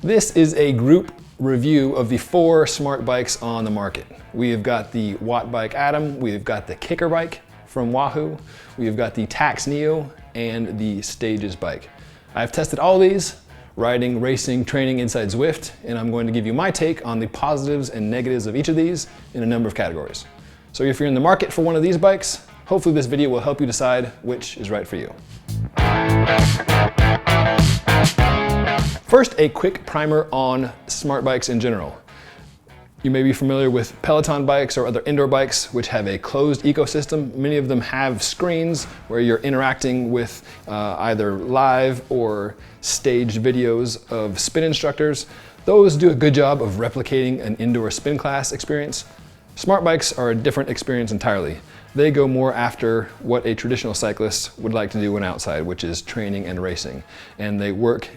This is a group review of the 4 smart bikes on the market. We have got the WattBike Atom, we've got the Kickr Bike from Wahoo, we've got the Tacx Neo, and the StagesBike. I've tested all these, riding, racing, training inside Zwift, and I'm going to give you my take on the positives and negatives of each of these in a number of categories. So if you're in the market for one of these bikes, hopefully this video will help you decide which is right for you. First, a quick primer on smart bikes in general. You may be familiar with Peloton bikes or other indoor bikes which have a closed ecosystem. Many of them have screens where you're interacting with either live or staged videos of spin instructors. Those do a good job of replicating an indoor spin class experience. Smart bikes are a different experience entirely. They go more after what a traditional cyclist would like to do when outside, which is training and racing. And they work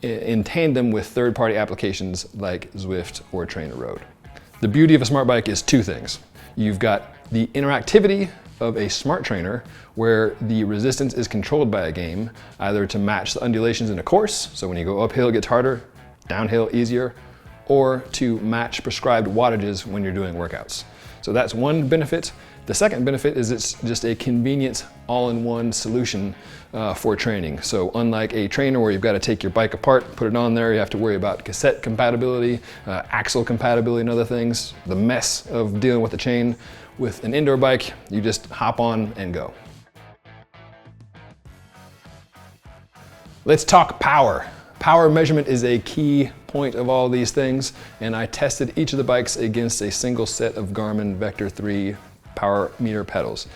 in tandem with third-party applications like Zwift or TrainerRoad. The beauty of a smart bike is 2 things. You've got the interactivity of a smart trainer where the resistance is controlled by a game, either to match the undulations in a course, so when you go uphill it gets harder, downhill easier, or to match prescribed wattages when you're doing workouts. So that's one benefit. The second benefit is it's just a convenient all-in-one solution for training. So unlike a trainer where you've got to take your bike apart, put it on there, you have to worry about cassette compatibility, axle compatibility and other things, the mess of dealing with the chain. With an indoor bike, you just hop on and go. Let's talk power. Power measurement is a key point of all these things, and I tested each of the bikes against a single set of Garmin Vector 3 power meter pedals.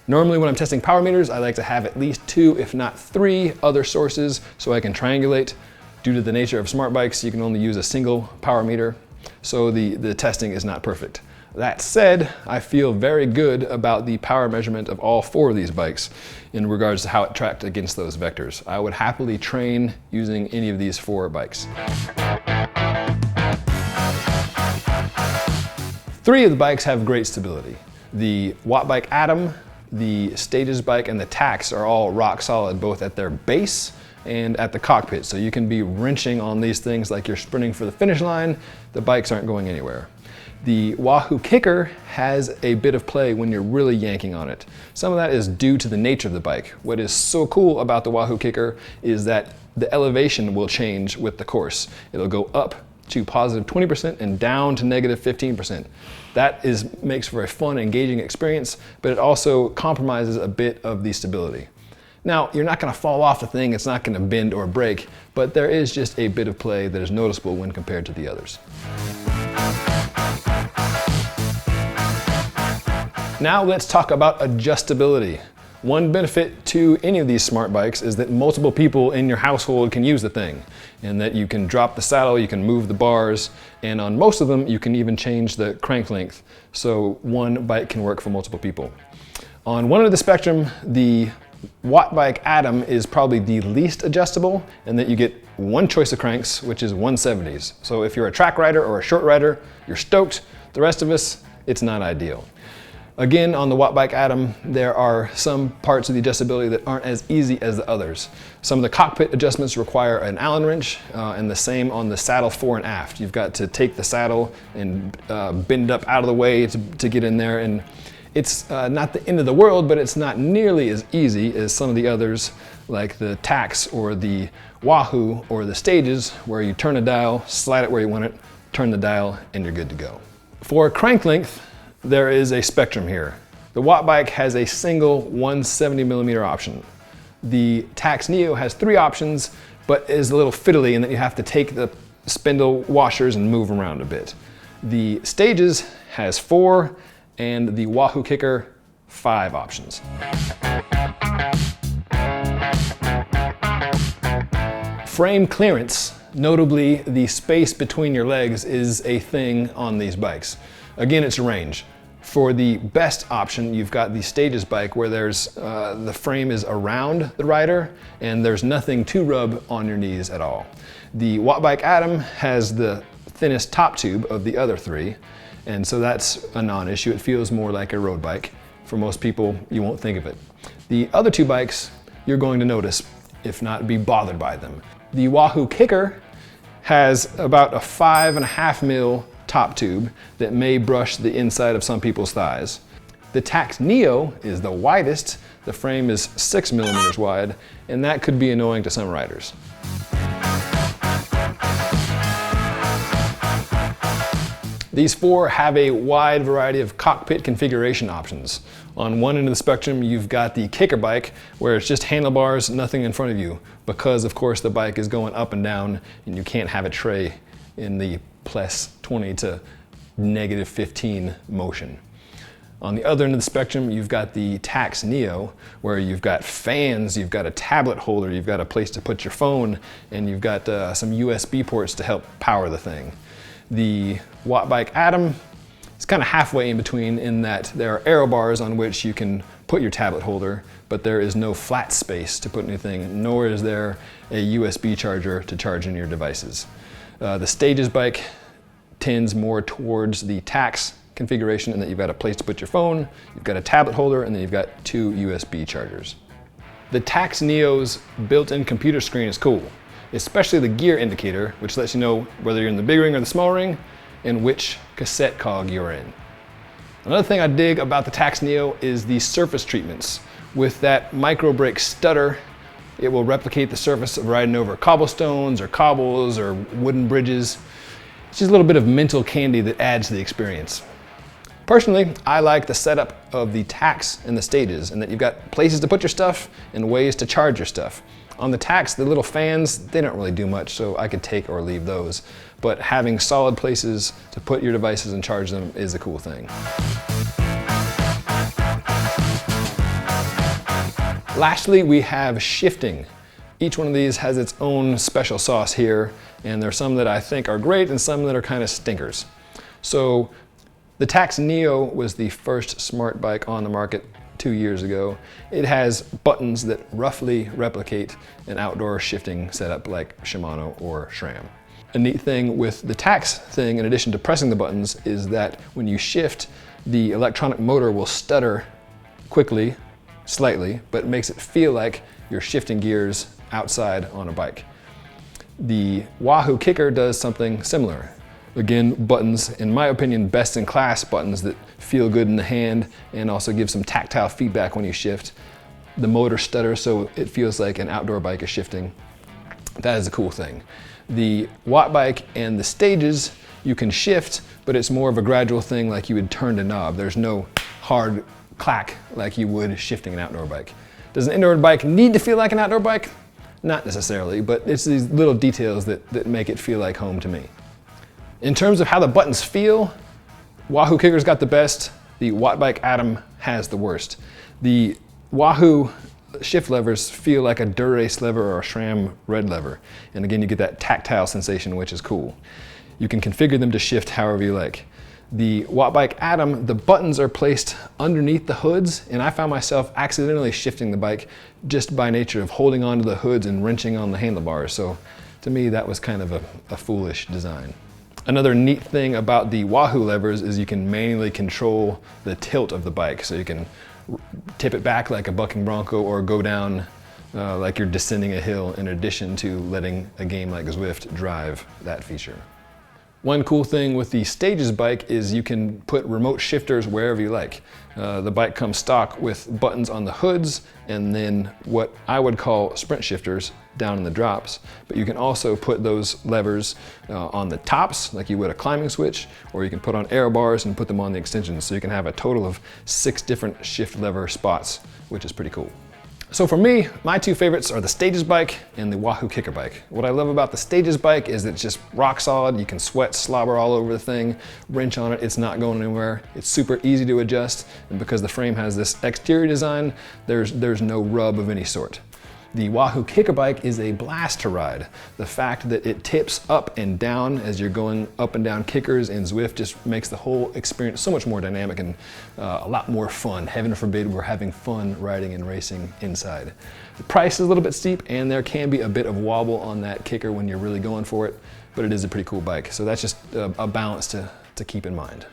Normally when I'm testing power meters, I like to have at least 2, if not 3 other sources so I can triangulate. Due to the nature of smart bikes, you can only use a single power meter, so the testing is not perfect. That said, I feel very good about the power measurement of all 4 of these bikes in regards to how it tracked against those vectors. I would happily train using any of these 4 bikes. 3 of the bikes have great stability. The WattBike Atom, the StagesBike, and the Tacx are all rock solid, both at their base and at the cockpit. So you can be wrenching on these things like you're sprinting for the finish line. The bikes aren't going anywhere. The Wahoo Kickr has a bit of play when you're really yanking on it. Some of that is due to the nature of the bike. What is so cool about the Wahoo Kickr is that the elevation will change with the course. It'll go up to positive 20% and down to negative 15%. That makes for a fun, engaging experience, but it also compromises a bit of the stability. Now, you're not gonna fall off the thing, it's not gonna bend or break, but there is just a bit of play that is noticeable when compared to the others. Now let's talk about adjustability. One benefit to any of these smart bikes is that multiple people in your household can use the thing, and that you can drop the saddle, you can move the bars, and on most of them you can even change the crank length, so one bike can work for multiple people. On one end of the spectrum, the WattBike Atom is probably the least adjustable, and that you get one choice of cranks, which is 170s. So if you're a track rider or a short rider, you're stoked. The rest of us, it's not ideal. Again, on the WattBike Atom, there are some parts of the adjustability that aren't as easy as the others. Some of the cockpit adjustments require an Allen wrench, and the same on the saddle fore and aft. You've got to take the saddle and bend it up out of the way to get in there, and it's not the end of the world, but it's not nearly as easy as some of the others, like the Tacx or the Wahoo or the Stages, where you turn a dial, slide it where you want it, turn the dial, and you're good to go. For crank length, there is a spectrum here. The WattBike has a single 170mm option. The Tacx Neo has 3 options, but is a little fiddly in that you have to take the spindle washers and move around a bit. The Stages has 4, and the Wahoo Kickr 5 options. Frame clearance, notably the space between your legs, is a thing on these bikes. Again, it's range. For the best option, you've got the StagesBike where the frame is around the rider and there's nothing to rub on your knees at all. The WattBike Atom has the thinnest top tube of the other 3, and so that's a non-issue. It feels more like a road bike. For most people, you won't think of it. The other 2 bikes, you're going to notice, if not be bothered by them. The Wahoo Kickr has about a 5.5 mil top tube that may brush the inside of some people's thighs. The Tacx Neo is the widest. The frame is 6 millimeters wide, and that could be annoying to some riders. These four have a wide variety of cockpit configuration options. On one end of the spectrum, you've got the Kickr Bike, where it's just handlebars, nothing in front of you, because of course the bike is going up and down, and you can't have a tray in the +20 to -15 motion. On the other end of the spectrum, you've got the Tacx Neo, where you've got fans, you've got a tablet holder, you've got a place to put your phone, and you've got some USB ports to help power the thing. The WattBike Atom is kind of halfway in between, in that there are aero bars on which you can put your tablet holder, but there is no flat space to put anything, nor is there a USB charger to charge in your devices. The StagesBike tends more towards the Tacx configuration in that you've got a place to put your phone, you've got a tablet holder, and then you've got 2 USB chargers. The Tacx Neo's built-in computer screen is cool, especially the gear indicator, which lets you know whether you're in the big ring or the small ring and which cassette cog you're in. Another thing I dig about the Tacx Neo is the surface treatments. With that micro brake stutter, it will replicate the surface of riding over cobblestones or cobbles or wooden bridges. It's just a little bit of mental candy that adds to the experience. Personally, I like the setup of the Tacx and the Stages, and that you've got places to put your stuff and ways to charge your stuff. On the Tacx, the little fans, they don't really do much, so I could take or leave those. But having solid places to put your devices and charge them is a cool thing. Lastly, we have shifting. Each one of these has its own special sauce here, and there's some that I think are great and some that are kind of stinkers. So the Tacx Neo was the first smart bike on the market 2 years ago. It has buttons that roughly replicate an outdoor shifting setup like Shimano or SRAM. A neat thing with the Tacx thing, in addition to pressing the buttons, is that when you shift, the electronic motor will stutter quickly, slightly, but it makes it feel like you're shifting gears outside on a bike. The Wahoo Kickr does something similar. Again, buttons, in my opinion, best in class buttons that feel good in the hand and also give some tactile feedback when you shift. The motor stutters so it feels like an outdoor bike is shifting. That is a cool thing. The WattBike and the Stages, you can shift, but it's more of a gradual thing, like you would turn the knob. There's no hard clack like you would shifting an outdoor bike. Does an indoor bike need to feel like an outdoor bike? Not necessarily, but it's these little details that make it feel like home to me. In terms of how the buttons feel, Wahoo Kickr's got the best, the WattBike Atom has the worst. The Wahoo shift levers feel like a Dura-Ace lever or a SRAM red lever. And again, you get that tactile sensation, which is cool. You can configure them to shift however you like. The WattBike Atom, the buttons are placed underneath the hoods, and I found myself accidentally shifting the bike just by nature of holding onto the hoods and wrenching on the handlebars. So to me, that was kind of a foolish design. Another neat thing about the Wahoo levers is you can manually control the tilt of the bike. So you can tip it back like a bucking bronco or go down like you're descending a hill, in addition to letting a game like Zwift drive that feature. One cool thing with the StagesBike is you can put remote shifters wherever you like. The bike comes stock with buttons on the hoods and then what I would call sprint shifters down in the drops. But you can also put those levers on the tops like you would a climbing switch, or you can put on aero bars and put them on the extensions. So you can have a total of 6 different shift lever spots, which is pretty cool. So for me, my 2 favorites are the StagesBike and the Wahoo Kickr Bike. What I love about the StagesBike is it's just rock solid. You can sweat, slobber all over the thing, wrench on it, it's not going anywhere. It's super easy to adjust, and because the frame has this exterior design, there's no rub of any sort. The Wahoo Kickr Bike is a blast to ride. The fact that it tips up and down as you're going up and down kickers and Zwift just makes the whole experience so much more dynamic and a lot more fun. Heaven forbid we're having fun riding and racing inside. The price is a little bit steep, and there can be a bit of wobble on that kicker when you're really going for it, but it is a pretty cool bike. So that's just a balance to keep in mind.